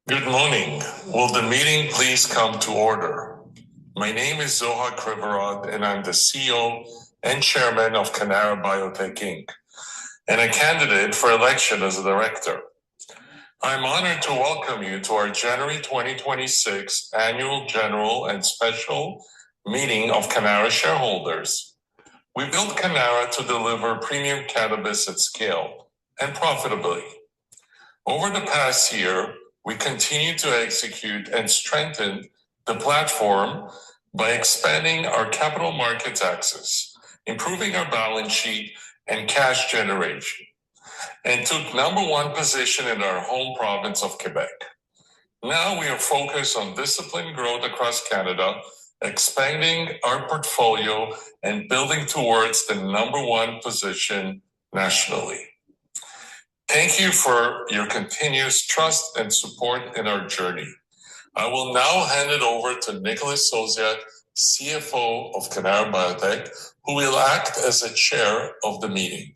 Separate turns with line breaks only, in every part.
Good morning. Will the meeting please come to order? My name is Zohar Krivorot, and I'm the CEO and Chairman of Cannara Biotech Inc., and a candidate for election as a director. I'm honored to welcome you to our January 2026 Annual General and Special Meeting of Cannara Shareholders. We built Cannara to deliver premium cannabis at scale and profitably. Over the past year, we continue to execute and strengthen the platform by expanding our capital markets access, improving our balance sheet and cash generation, and took number one position in our home province of Quebec. Now we are focused on disciplined growth across Canada, expanding our portfolio and building towards the number one position nationally. Thank you for your continuous trust and support in our journey. I will now hand it over to Nicholas Sosiak, CFO of Cannara Biotech, who will act as the chair of the meeting.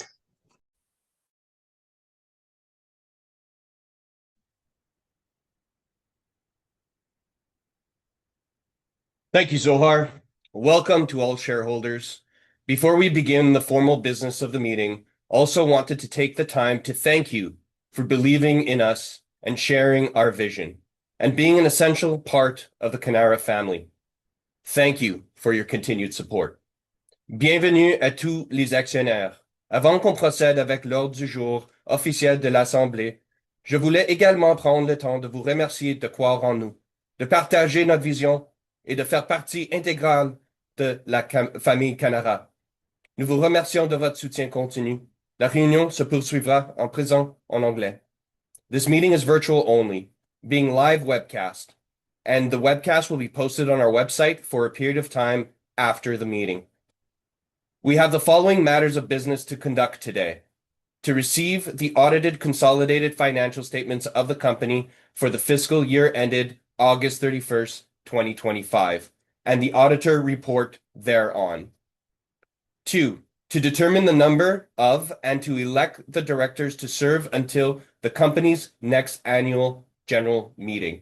Thank you, Zohar. Welcome to all shareholders. Before we begin the formal business of the meeting, also wanted to take the time to thank you for believing in us and sharing our vision and being an essential part of the Cannara family. Thank you for your continued support. Bienvenue à tous les actionnaires. Avant qu'on procède avec l'ordre du jour officiel de l'Assemblée, je voulais également prendre le temps de vous remercier de croire en nous, de partager notre vision et de faire partie intégrale de la famille Cannara. Nous vous remercions de votre soutien continu. La réunion se poursuivra en présent en anglais. This meeting is virtual only, being live webcast, and the webcast will be posted on our website for a period of time after the meeting. We have the following matters of business to conduct today: to receive the audited consolidated financial statements of the company for the fiscal year ended August 31st, 2025, and the auditor report thereon. 2, to determine the number of and to elect the directors to serve until the company's next annual general meeting.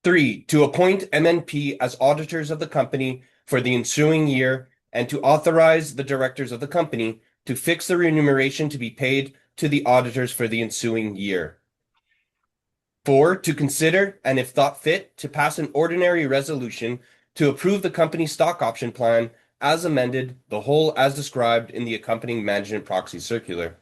3, to appoint MNP as auditors of the company for the ensuing year and to authorize the directors of the company to fix the remuneration to be paid to the auditors for the ensuing year. 4, to consider, and if thought fit, to pass an ordinary resolution to approve the company's stock option plan as amended, the whole as described in the accompanying management proxy circular.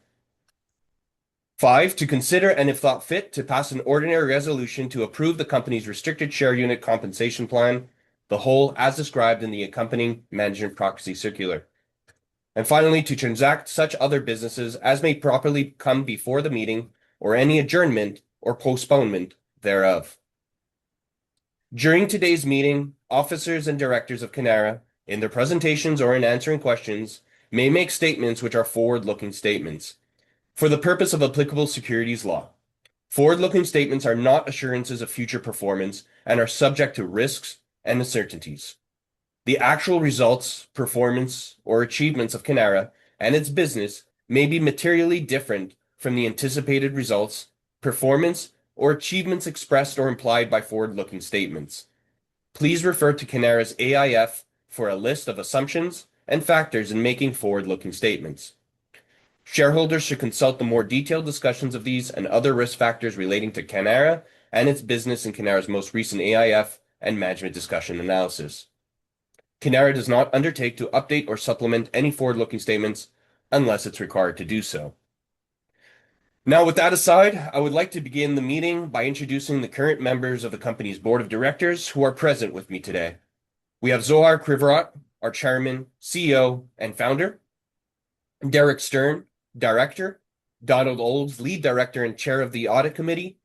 5, to consider, and if thought fit, to pass an ordinary resolution to approve the company's restricted share unit compensation plan, the whole as described in the accompanying management proxy circular. And finally, to transact such other businesses as may properly come before the meeting or any adjournment or postponement thereof. During today's meeting, officers and directors of Cannara, in their presentations or in answering questions, may make statements which are forward-looking statements for the purpose of applicable securities law. Forward-looking statements are not assurances of future performance and are subject to risks and uncertainties. The actual results, performance, or achievements of Cannara and its business may be materially different from the anticipated results, performance, or achievements expressed or implied by forward-looking statements. Please refer to Cannara's AIF for a list of assumptions and factors in making forward-looking statements. Shareholders should consult the more detailed discussions of these and other risk factors relating to Cannara and its business in Cannara's most recent AIF and management discussion analysis. Cannara does not undertake to update or supplement any forward-looking statements unless it's required to do so. Now, with that aside, I would like to begin the meeting by introducing the current members of the company's board of directors who are present with me today. We have Zohar Krivorot, our chairman, CEO, and founder; Derek Stern, director; Donald Olds, lead director and chair of the audit committee;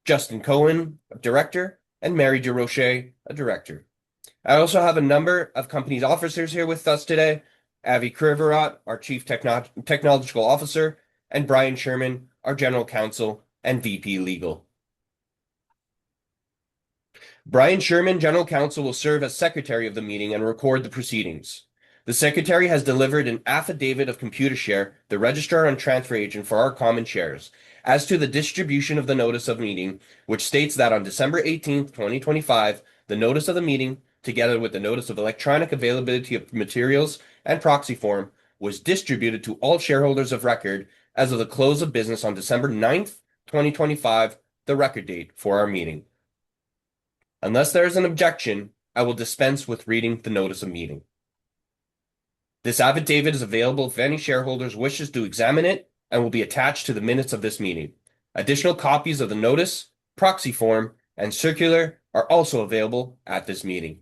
Justin Cohen, a director; and Mary DeRoche, a director. I also have a number of company's officers here with us today: Avi Krivorot, our chief technological officer, and Brian Sherman, our general counsel and VP legal. Brian Sherman, general counsel, will serve as secretary of the meeting and record the proceedings. The secretary has delivered an affidavit of Computershare, the registrar and transfer agent for our common shares, as to the distribution of the notice of meeting, which states that on December 18th, 2025, the notice of the meeting, together with the notice of electronic availability of materials and proxy form, was distributed to all shareholders of record as of the close of business on December 9th, 2025, the record date for our meeting. Unless there is an objection, I will dispense with reading the notice of meeting. This affidavit is available if any shareholders wishes to examine it and will be attached to the minutes of this meeting. Additional copies of the notice, proxy form, and circular are also available at this meeting.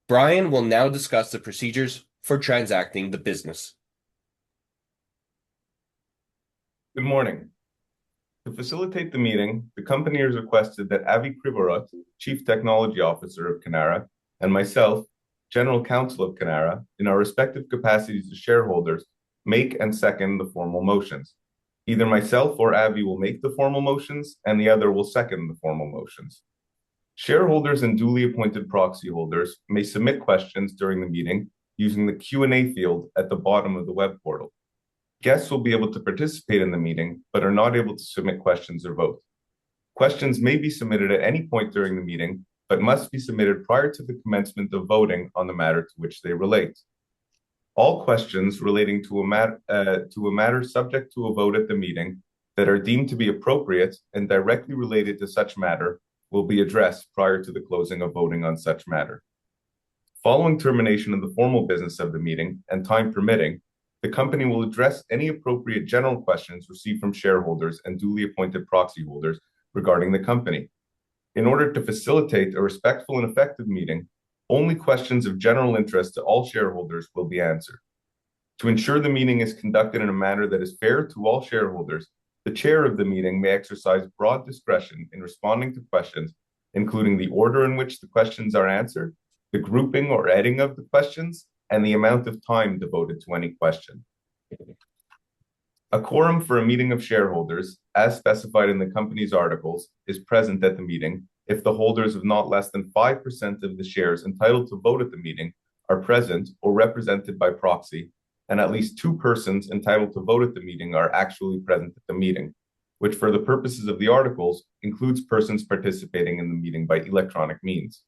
Brian will now discuss the procedures for transacting the business.
Good morning. To facilitate the meeting, the company has requested that Avi Krivorot, Chief Technology Officer of Cannara, and myself, General Counsel of Cannara, in our respective capacities as shareholders, make and second the formal motions. Either myself or Avi will make the formal motions, and the other will second the formal motions. Shareholders and duly appointed proxy holders may submit questions during the meeting using the Q&A field at the bottom of the web portal. Guests will be able to participate in the meeting, but are not able to submit questions or vote. Questions may be submitted at any point during the meeting, but must be submitted prior to the commencement of voting on the matter to which they relate. All questions relating to a matter subject to a vote at the meeting that are deemed to be appropriate and directly related to such matter will be addressed prior to the closing of voting on such matter. Following termination of the formal business of the meeting and time permitting, the company will address any appropriate general questions received from shareholders and duly appointed proxy holders regarding the company. In order to facilitate a respectful and effective meeting, only questions of general interest to all shareholders will be answered. To ensure the meeting is conducted in a manner that is fair to all shareholders, the chair of the meeting may exercise broad discretion in responding to questions, including the order in which the questions are answered, the grouping or adding of the questions, and the amount of time devoted to any question. A quorum for a meeting of shareholders, as specified in the company's articles, is present at the meeting if the holders of not less than 5% of the shares entitled to vote at the meeting are present or represented by proxy, and at least 2 persons entitled to vote at the meeting are actually present at the meeting, which for the purposes of the articles includes persons participating in the meeting by electronic means.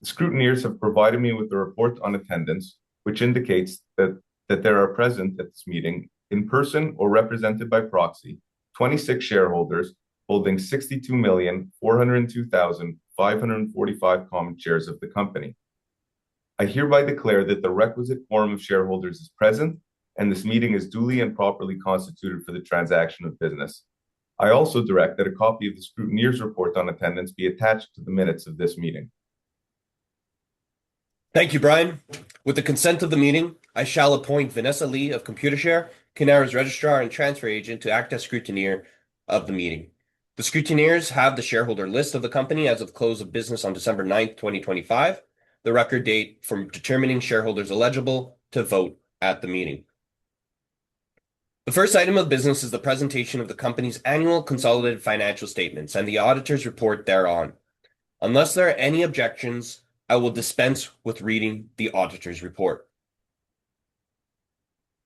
The scrutineers have provided me with a report on attendance, which indicates that there are present at this meeting, in person or represented by proxy, 26 shareholders holding 62,402,545 common shares of the company. I hereby declare that the requisite quorum of shareholders is present, and this meeting is duly and properly constituted for the transaction of business. I also direct that a copy of the scrutineer's report on attendance be attached to the minutes of this meeting.
Thank you, Brian. With the consent of the meeting, I shall appoint Vanessa Lee of Computershare, Cannara's registrar and transfer agent, to act as scrutineer of the meeting. The scrutineers have the shareholder list of the company as of the close of business on December 9th, 2025, the record date for determining shareholders eligible to vote at the meeting. The first item of business is the presentation of the company's annual consolidated financial statements and the auditor's report thereon. Unless there are any objections, I will dispense with reading the auditor's report.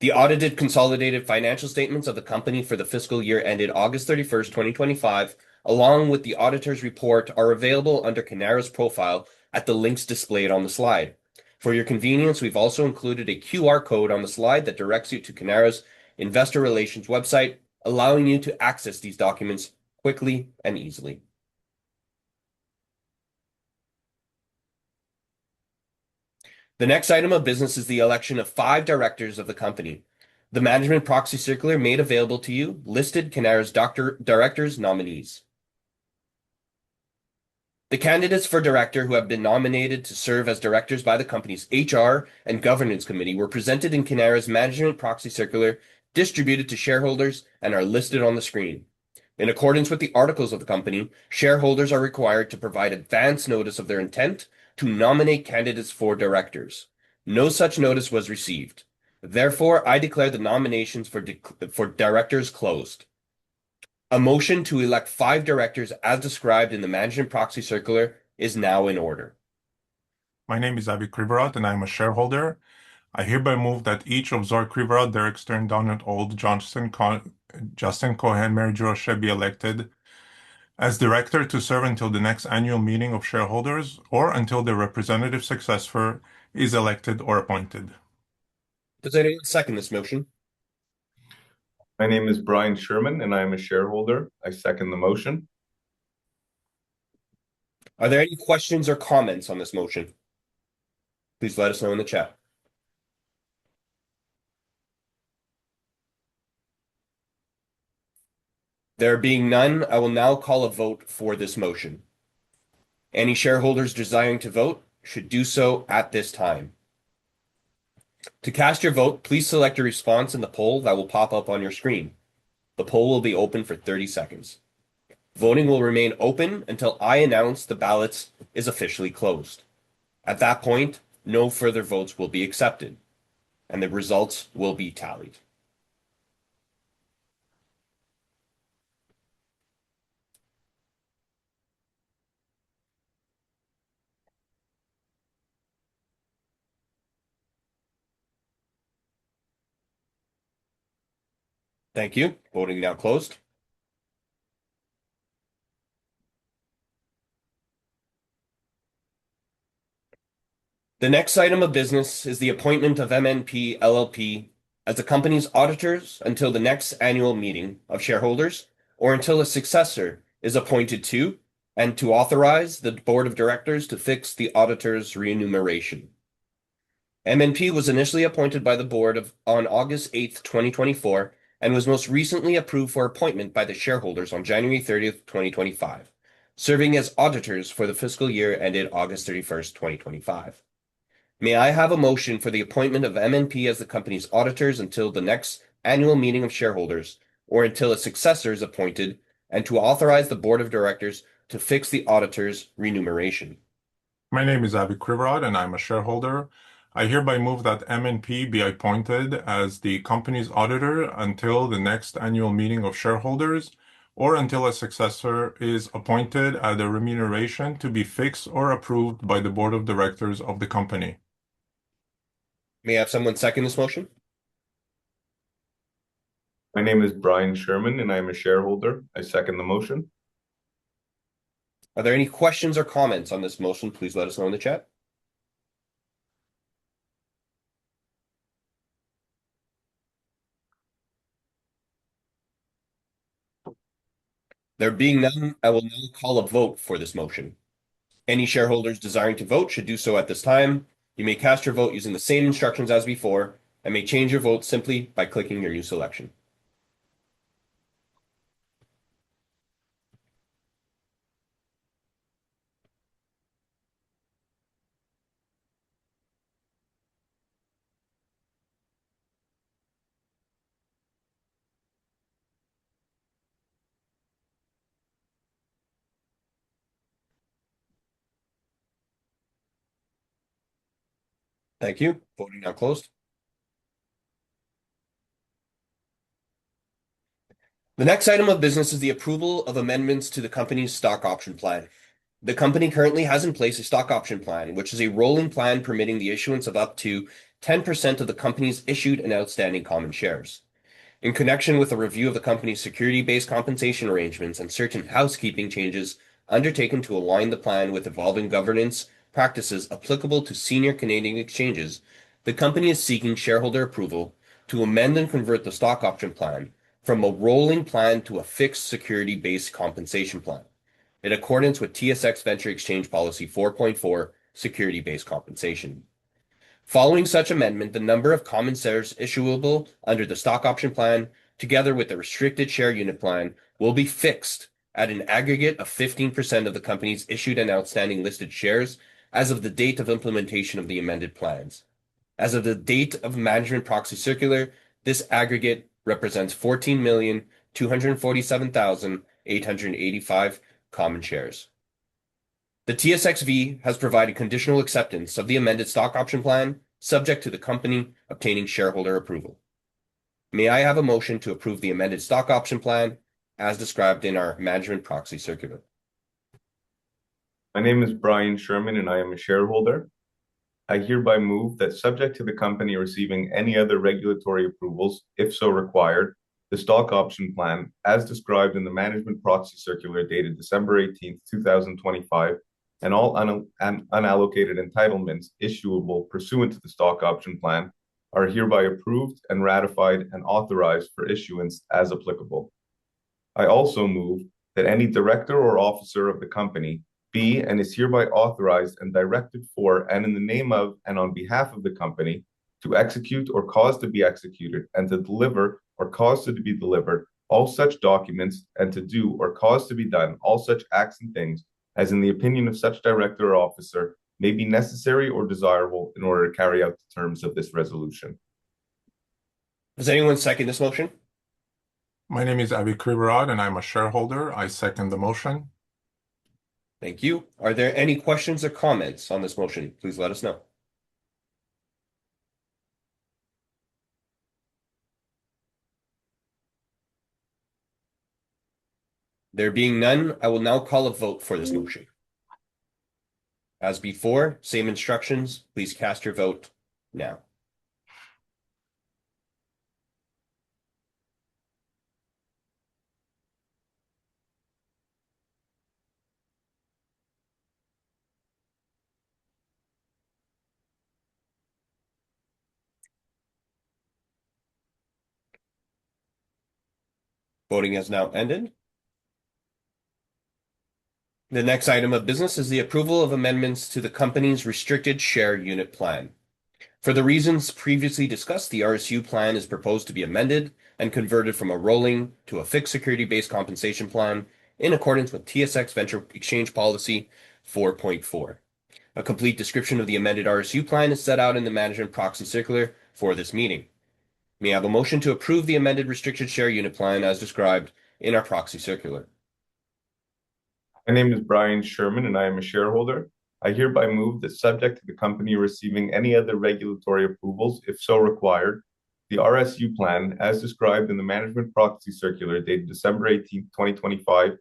The audited consolidated financial statements of the company for the fiscal year ended August 31st, 2025, along with the auditor's report, are available under Cannara's profile at the links displayed on the slide. For your convenience, we've also included a QR code on the slide that directs you to Cannara's investor relations website, allowing you to access these documents quickly and easily. The next item of business is the election of 5 directors of the company. The management proxy circular made available to you listed Cannara's directors' nominees. The candidates for director who have been nominated to serve as directors by the company's HR and Governance Committee were presented in Cannara's management proxy circular, distributed to shareholders, and are listed on the screen. In accordance with the articles of the company, shareholders are required to provide advance notice of their intent to nominate candidates for directors. No such notice was received. Therefore, I declare the nominations for directors closed. A motion to elect 5 directors as described in the management proxy circular is now in order.
My name is Avi Krivorot, and I'm a shareholder. I hereby move that each of Zohar Krivorot, Derek Stern, Donald Old, Justin Cohen, Mary Jo Roche be elected as director to serve until the next annual meeting of shareholders or until their representative successor is elected or appointed.
Does anyone second this motion?
My name is Brian Sherman, and I am a shareholder. I second the motion.
Are there any questions or comments on this motion? Please let us know in the chat. There being none, I will now call a vote for this motion. Any shareholders desiring to vote should do so at this time. To cast your vote, please select your response in the poll that will pop up on your screen. The poll will be open for 30 seconds. Voting will remain open until I announce the ballots is officially closed. At that point, no further votes will be accepted, and the results will be tallied. Thank you. Voting now closed. The next item of business is the appointment of MNP LLP as the company's auditors until the next annual meeting of shareholders or until a successor is appointed to, and to authorize the board of directors to fix the auditor's remuneration. MNP was initially appointed by the board on August 8th, 2024, and was most recently approved for appointment by the shareholders on January 30th, 2025, serving as auditors for the fiscal year ended August 31st, 2025. May I have a motion for the appointment of MNP as the company's auditors until the next annual meeting of shareholders or until a successor is appointed, and to authorize the board of directors to fix the auditor's remuneration?
My name is Avi Krivorot, and I'm a shareholder. I hereby move that MNP be appointed as the company's auditor until the next annual meeting of shareholders or until a successor is appointed at a remuneration to be fixed or approved by the board of directors of the company.
May I have someone second this motion?
My name is Brian Sherman, and I am a shareholder. I second the motion.
Are there any questions or comments on this motion? Please let us know in the chat. There being none, I will now call a vote for this motion. Any shareholders desiring to vote should do so at this time. You may cast your vote using the same instructions as before and may change your vote simply by clicking your new selection. Thank you. Voting now closed. The next item of business is the approval of amendments to the company's stock option plan. The company currently has in place a stock option plan, which is a rolling plan permitting the issuance of up to 10% of the company's issued and outstanding common shares. In connection with a review of the company's security-based compensation arrangements and certain housekeeping changes undertaken to align the plan with evolving governance practices applicable to senior Canadian exchanges, the company is seeking shareholder approval to amend and convert the stock option plan from a rolling plan to a fixed security-based compensation plan, in accordance with TSX Venture Exchange Policy 4.4, security-based compensation. Following such amendment, the number of common shares issuable under the stock option plan, together with the restricted share unit plan, will be fixed at an aggregate of 15% of the company's issued and outstanding listed shares as of the date of implementation of the amended plans. As of the date of management proxy circular, this aggregate represents 14,247,885 common shares. The TSXV has provided conditional acceptance of the amended stock option plan, subject to the company obtaining shareholder approval. May I have a motion to approve the amended stock option plan as described in our management proxy circular?
My name is Brian Sherman, and I am a shareholder. I hereby move that, subject to the company receiving any other regulatory approvals, if so required, the stock option plan, as described in the management proxy circular dated December 18th, 2025, and all unallocated entitlements issuable pursuant to the stock option plan are hereby approved and ratified and authorized for issuance as applicable. I also move that any director or officer of the company be and is hereby authorized and directed for and in the name of and on behalf of the company to execute or cause to be executed and to deliver or cause to be delivered all such documents and to do or cause to be done all such acts and things as in the opinion of such director or officer may be necessary or desirable in order to carry out the terms of this resolution.
Does anyone second this motion?
My name is Avi Krivorod, and I'm a shareholder. I second the motion.
Thank you. Are there any questions or comments on this motion? Please let us know. There being none, I will now call a vote for this motion. As before, same instructions. Please cast your vote now. Voting has now ended. The next item of business is the approval of amendments to the company's restricted share unit plan. For the reasons previously discussed, the RSU plan is proposed to be amended and converted from a rolling to a fixed security-based compensation plan in accordance with TSX Venture Exchange Policy 4.4. A complete description of the amended RSU plan is set out in the management proxy circular for this meeting. May I have a motion to approve the amended restricted share unit plan as described in our proxy circular?
My name is Brian Sherman, and I am a shareholder. I hereby move that, subject to the company receiving any other regulatory approvals, if so required, the RSU plan, as described in the management proxy circular dated December 18th, 2025,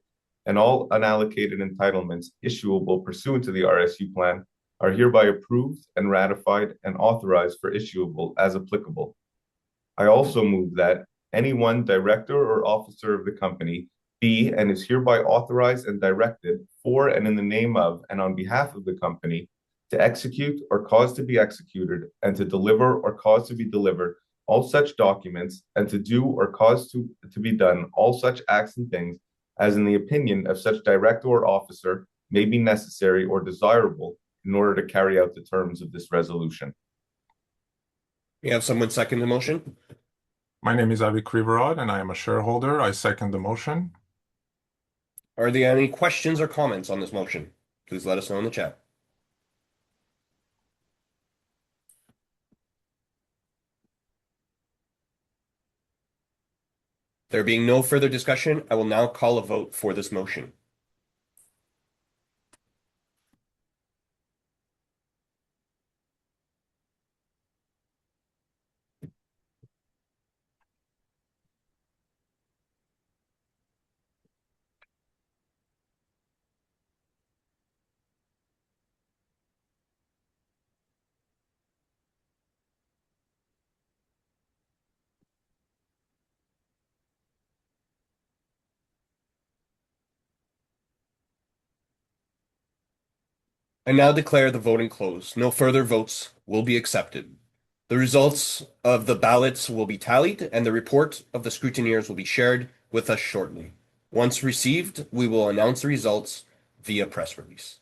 and all unallocated entitlements issuable pursuant to the RSU plan are hereby approved and ratified and authorized for issuable as applicable. I also move that any one director or officer of the company be and is hereby authorized and directed for and in the name of and on behalf of the company to execute or cause to be executed and to deliver or cause to be delivered all such documents and to do or cause to be done all such acts and things as in the opinion of such director or officer may be necessary or desirable in order to carry out the terms of this resolution.
You have someone second the motion?
My name is Avi Krivorod, and I am a shareholder. I second the motion.
Are there any questions or comments on this motion? Please let us know in the chat. There being no further discussion, I will now call a vote for this motion. I now declare the voting closed. No further votes will be accepted. The results of the ballots will be tallied, and the report of the scrutineers will be shared with us shortly. Once received, we will announce the results via press release.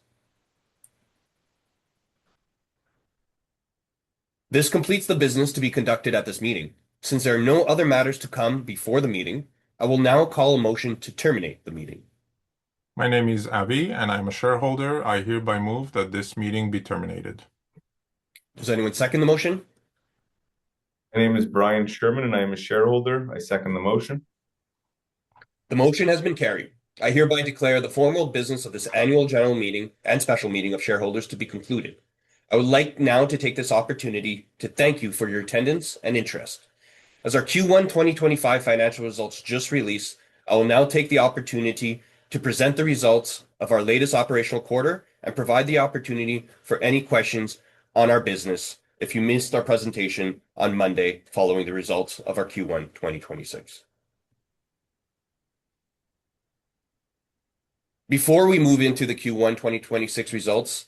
This completes the business to be conducted at this meeting. Since there are no other matters to come before the meeting, I will now call a motion to terminate the meeting.
My name is Avi, and I'm a shareholder. I hereby move that this meeting be terminated.
Does anyone second the motion?
My name is Brian Sherman, and I am a shareholder. I second the motion.
The motion has been carried. I hereby declare the formal business of this annual general meeting and special meeting of shareholders to be concluded. I would like now to take this opportunity to thank you for your attendance and interest. As our Q1 2025 financial results just released, I will now take the opportunity to present the results of our latest operational quarter and provide the opportunity for any questions on our business if you missed our presentation on Monday following the results of our Q1 2026. Before we move into the Q1 2026 results,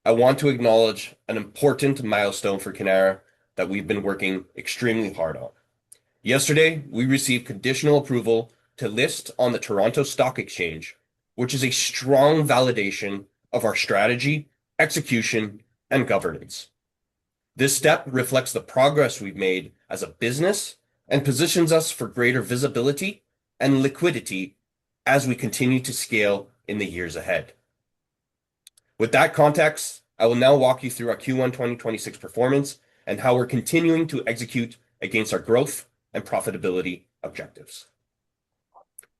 I want to acknowledge an important milestone for Cannara that we've been working extremely hard on. Yesterday, we received conditional approval to list on the Toronto Stock Exchange, which is a strong validation of our strategy, execution, and governance. This step reflects the progress we've made as a business and positions us for greater visibility and liquidity as we continue to scale in the years ahead. With that context, I will now walk you through our Q1 2026 performance and how we're continuing to execute against our growth and profitability objectives.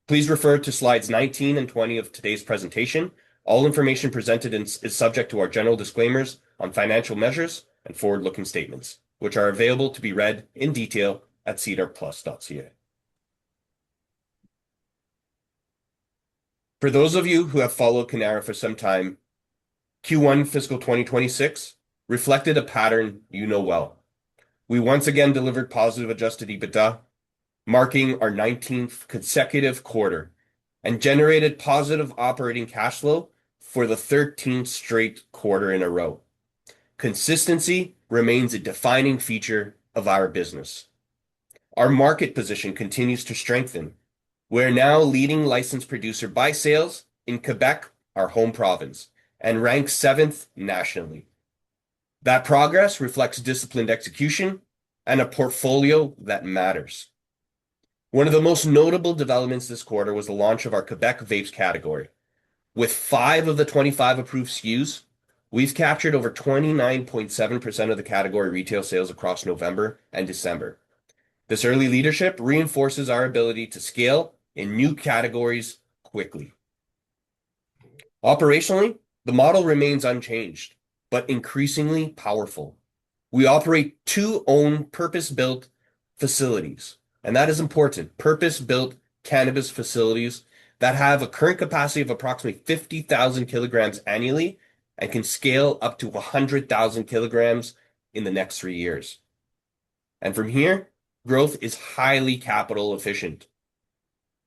Please refer to slides 19 and 20 of today's presentation. All information presented is subject to our general disclaimers on financial measures and forward-looking statements, which are available to be read in detail at sedarplus.ca. For those of you who have followed Cannara for some time, Q1 fiscal 2026 reflected a pattern you know well. We once again delivered positive adjusted EBITDA, marking our 19th consecutive quarter, and generated positive operating cash flow for the 13th straight quarter in a row. Consistency remains a defining feature of our business. Our market position continues to strengthen. We're now leading licensed producer by sales in Quebec, our home province, and rank 7th nationally. That progress reflects disciplined execution and a portfolio that matters. One of the most notable developments this quarter was the launch of our Quebec vapes category. With 5 of the 25 approved SKUs, we've captured over 29.7% of the category retail sales across November and December. This early leadership reinforces our ability to scale in new categories quickly. Operationally, the model remains unchanged, but increasingly powerful. We operate 2 own purpose-built facilities, and that is important. Purpose-built cannabis facilities that have a current capacity of approximately 50,000 kilograms annually and can scale up to 100,000 kilograms in the next 3 years. And from here, growth is highly capital efficient.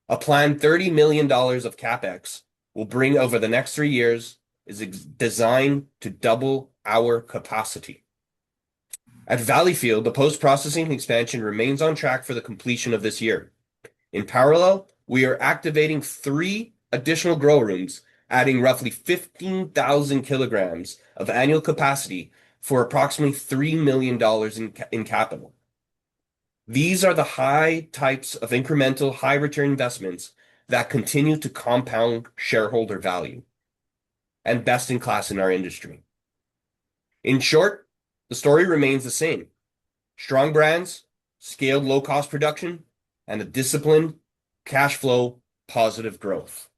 A planned $30 million of CapEx will bring over the next 3 years is designed to double our capacity. At Valleyfield, the post-processing expansion remains on track for the completion of this year. In parallel, we are activating 3 additional grow rooms, adding roughly 15,000 kilograms of annual capacity for approximately $3 million in capital. These are the high types of incremental high return investments that continue to compound shareholder value and best in class in our industry. In short, the story remains the same. Strong brands, scaled low-cost production, and a disciplined cash flow positive growth.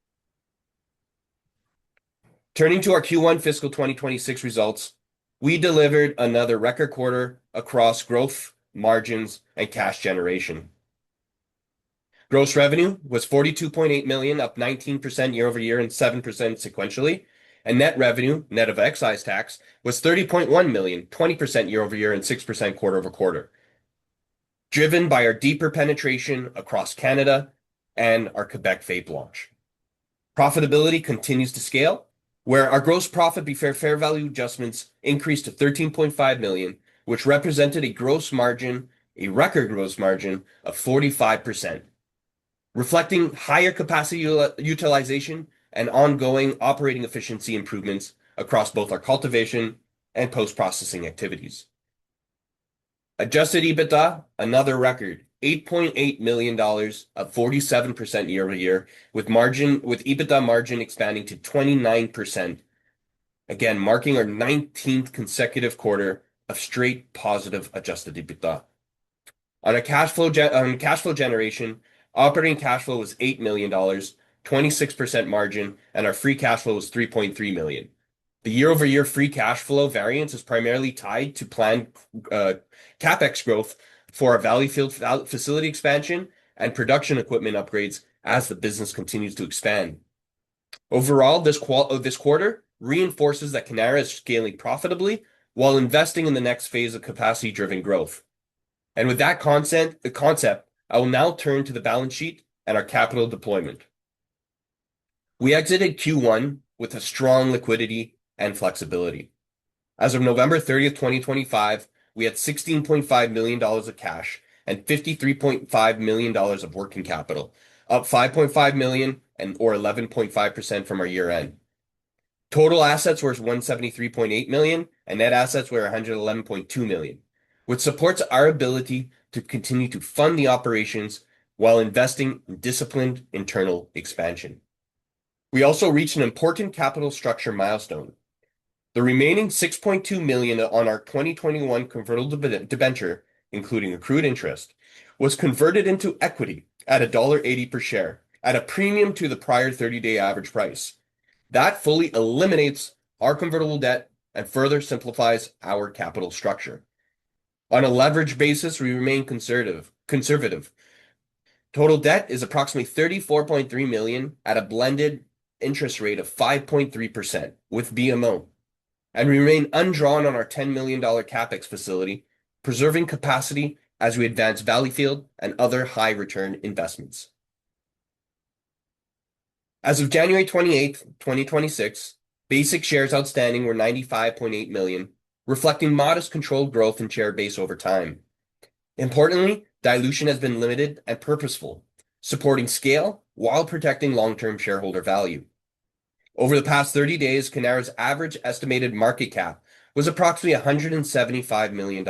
Turning to our Q1 fiscal 2026 results, we delivered another record quarter across growth, margins, and cash generation. Gross revenue was $42.8 million, up 19% year over year and 7% sequentially. And net revenue, net of excise tax, was $30.1 million, 20% year over year and 6% quarter over quarter, driven by our deeper penetration across Canada and our Quebec vape launch. Profitability continues to scale, where our gross profit before fair value adjustments increased to $13.5 million, which represented a record gross margin of 45%, reflecting higher capacity utilization and ongoing operating efficiency improvements across both our cultivation and post-processing activities. Adjusted EBITDA, another record, $8.8 million, up 47% year over year, with EBITDA margin expanding to 29%, again marking our 19th consecutive quarter of straight positive adjusted EBITDA. On cash flow generation, operating cash flow was $8 million, 26% margin, and our free cash flow was $3.3 million. The year-over-year free cash flow variance is primarily tied to planned CapEx growth for our Valleyfield facility expansion and production equipment upgrades as the business continues to expand. Overall, this quarter reinforces that Cannara is scaling profitably while investing in the next phase of capacity-driven growth. And with that concept, I will now turn to the balance sheet and our capital deployment. We exited Q1 with a strong liquidity and flexibility. As of November 30th, 2025, we had $16.5 million of cash and $53.5 million of working capital, up $5.5 million or 11.5% from our year end. Total assets were $173.8 million and net assets were $111.2 million, which supports our ability to continue to fund the operations while investing in disciplined internal expansion. We also reached an important capital structure milestone. The remaining $6.2 million on our 2021 convertible debenture, including accrued interest, was converted into equity at $1.80 per share at a premium to the prior 30-day average price. That fully eliminates our convertible debt and further simplifies our capital structure. On a leverage basis, we remain conservative. Total debt is approximately $34.3 million at a blended interest rate of 5.3% with BMO, and we remain undrawn on our $10 million CapEx facility, preserving capacity as we advance Valleyfield and other high return investments. As of January 28th, 2026, basic shares outstanding were 95.8 million, reflecting modest controlled growth in share base over time. Importantly, dilution has been limited and purposeful, supporting scale while protecting long-term shareholder value. Over the past 30 days, Cannara's average estimated market cap was approximately $175 million,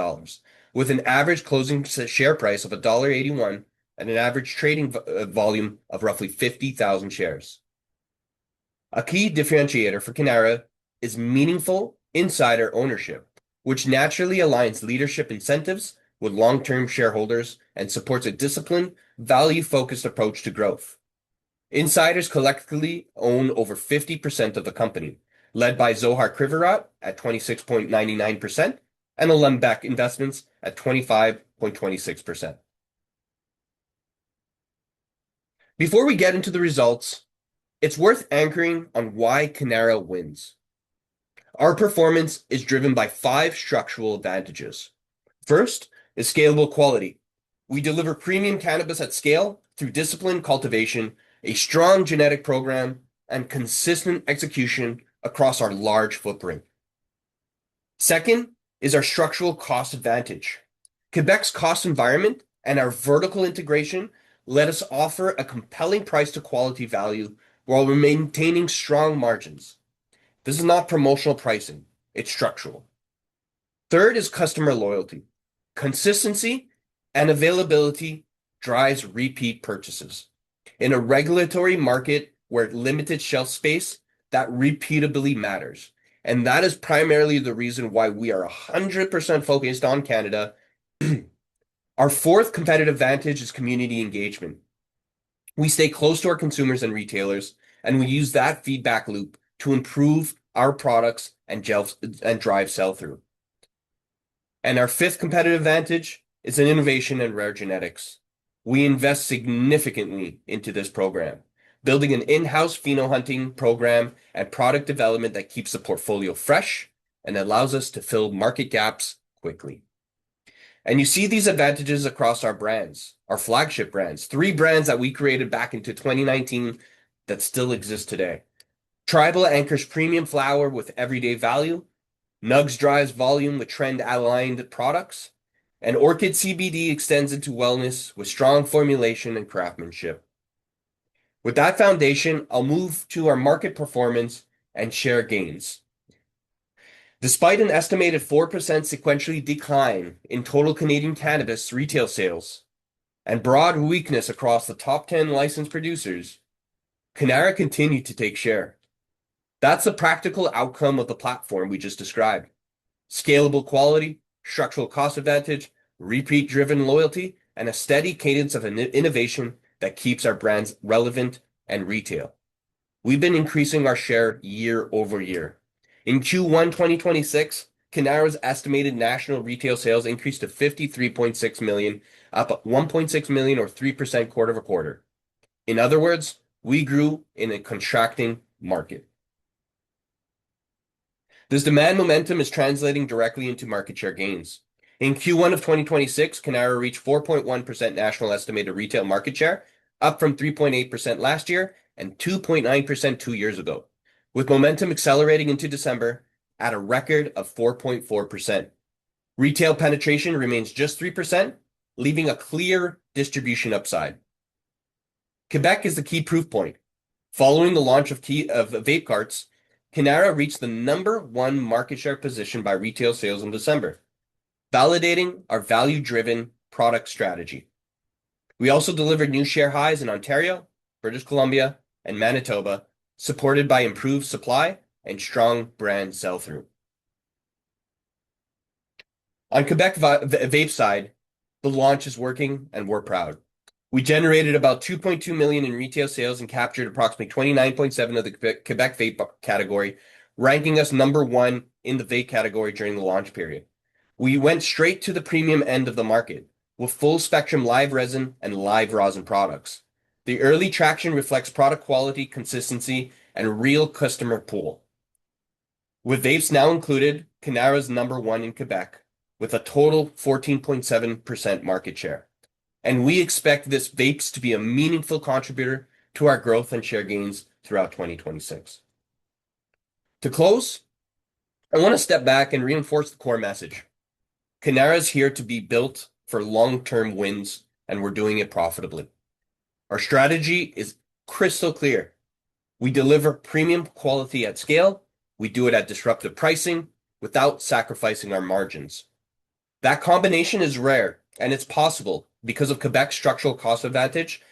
with an average closing share price of $1.81 and an average trading volume of roughly 50,000 shares. A key differentiator for Cannara is meaningful insider ownership, which naturally aligns leadership incentives with long-term shareholders and supports a disciplined, value-focused approach to growth. Insiders collectively own over 50% of the company, led by Zohar Krivorot at 26.99% and Alembeck Investments at 25.26%. Before we get into the results, it's worth anchoring on why Cannara wins. Our performance is driven by 5 structural advantages. First is scalable quality. We deliver premium cannabis at scale through disciplined cultivation, a strong genetic program, and consistent execution across our large footprint. Second is our structural cost advantage. Quebec's cost environment and our vertical integration let us offer a compelling price to quality value while maintaining strong margins. This is not promotional pricing, it's structural. Third is customer loyalty. Consistency and availability drives repeat purchases. In a regulatory market where limited shelf space, that repeatability matters. And that is primarily the reason why we are 100% focused on Canada. Our fourth competitive advantage is community engagement. We stay close to our consumers and retailers, and we use that feedback loop to improve our products and drive sell-through. And our fifth competitive advantage is in innovation and rare genetics. We invest significantly into this program, building an in-house pheno-hunting program and product development that keeps the portfolio fresh and allows us to fill market gaps quickly. And you see these advantages across our brands, our flagship brands, 3 brands that we created back into 2019 that still exist today. Tribal anchors premium flower with everyday value, Nugs drives volume with trend-aligned products, and Orchid CBD extends into wellness with strong formulation and craftsmanship. With that foundation, I'll move to our market performance and share gains. Despite an estimated 4% sequentially decline in total Canadian cannabis retail sales and broad weakness across the top 10 licensed producers, Cannara continued to take share. That's the practical outcome of the platform we just described. Scalable quality, structural cost advantage, repeat-driven loyalty, and a steady cadence of innovation that keeps our brands relevant and retail. We've been increasing our share year over year. In Q1 2026, Cannara's estimated national retail sales increased to $53.6 million, up $1.6 million or 3% quarter-over-quarter. In other words, we grew in a contracting market. This demand momentum is translating directly into market share gains. In Q1 of 2026, Cannara reached 4.1% national estimated retail market share, up from 3.8% last year and 2.9% 2 years ago, with momentum accelerating into December at a record of 4.4%. Retail penetration remains just 3%, leaving a clear distribution upside. Quebec is the key proof point. Following the launch of vape carts, Cannara reached the #1 market share position by retail sales in December, validating our value-driven product strategy. We also delivered new share highs in Ontario, British Columbia, and Manitoba, supported by improved supply and strong brand sell-through. On Quebec vape side, the launch is working and we're proud. We generated about 2.2 million in retail sales and captured approximately 29.7% of the Quebec vape category, ranking us #1 in the vape category during the launch period. We went straight to the premium end of the market with full spectrum live resin and live rosin products. The early traction reflects product quality, consistency, and real customer pull. With vapes now included, Cannara's #1 in Quebec, with a total 14.7% market share. And we expect this vapes to be a meaningful contributor to our growth and share gains throughout 2026. To close, I want to step back and reinforce the core message. Cannara is here to be built for long-term wins, and we're doing it profitably. Our strategy is crystal clear. We deliver premium quality at scale. We do it at disruptive pricing without sacrificing our margins. That combination is rare, and it's possible because of Quebec's structural cost advantage,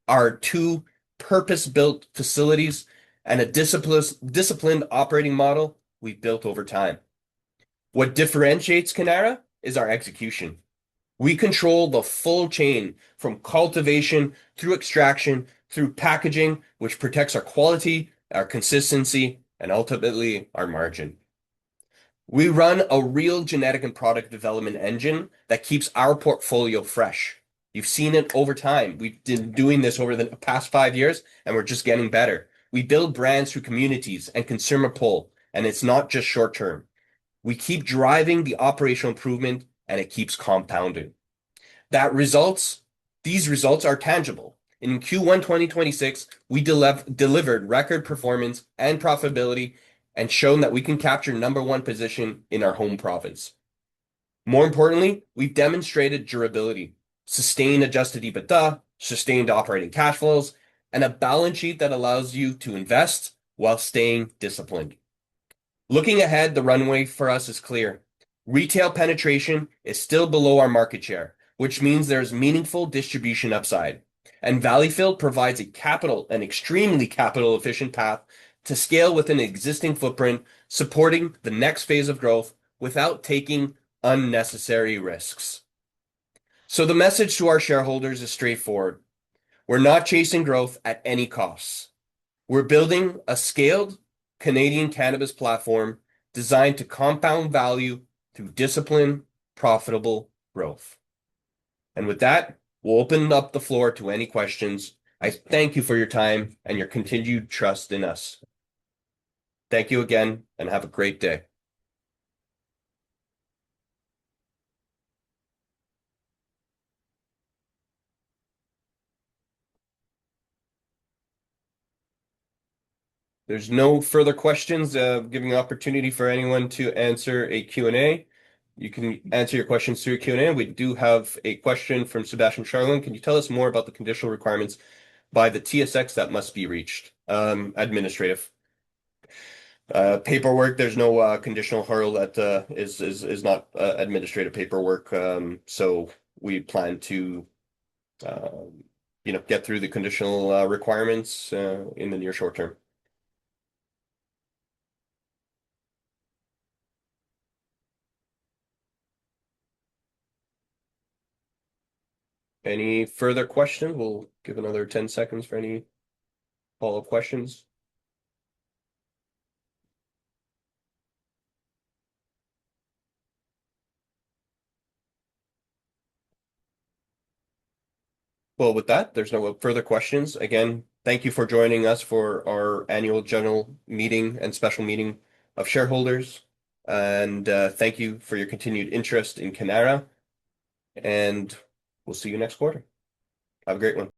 our 2 purpose-built facilities, and a disciplined operating model we've built over time. What differentiates Cannara is our execution. We control the full chain from cultivation through extraction, through packaging, which protects our quality, our consistency, and ultimately our margin. We run a real genetic and product development engine that keeps our portfolio fresh. You've seen it over time. We've been doing this over the past 5 years, and we're just getting better. We build brands through communities and consumer pull, and it's not just short term. We keep driving the operational improvement, and it keeps compounding. These results are tangible. In Q1 2026, we delivered record performance and profitability and shown that we can capture #1 position in our home province. More importantly, we've demonstrated durability, sustained adjusted EBITDA, sustained operating cash flows, and a balance sheet that allows you to invest while staying disciplined. Looking ahead, the runway for us is clear. Retail penetration is still below our market share, which means there's meaningful distribution upside. And Valleyfield provides an extremely capital-efficient path to scale within an existing footprint, supporting the next phase of growth without taking unnecessary risks. So the message to our shareholders is straightforward. We're not chasing growth at any costs. We're building a scaled Canadian cannabis platform designed to compound value through disciplined, profitable growth. And with that, we'll open up the floor to any questions. I thank you for your time and your continued trust in us. Thank you again, and have a great day. There's no further questions, giving an opportunity for anyone to answer a Q&A. You can answer your questions through a Q&A. We do have a question from Sebastian Charlin. Can you tell us more about the conditional requirements by the TSX that must be reached? Administrative. Paperwork, there's no conditional hurdle that is not administrative paperwork. So we plan to get through the conditional requirements in the near short term. Any further questions? We'll give another 10 seconds for any follow-up questions. Well, with that, there's no further questions. Again, thank you for joining us for our annual general meeting and special meeting of shareholders. And thank you for your continued interest in Cannara. And we'll see you next quarter. Have a great one.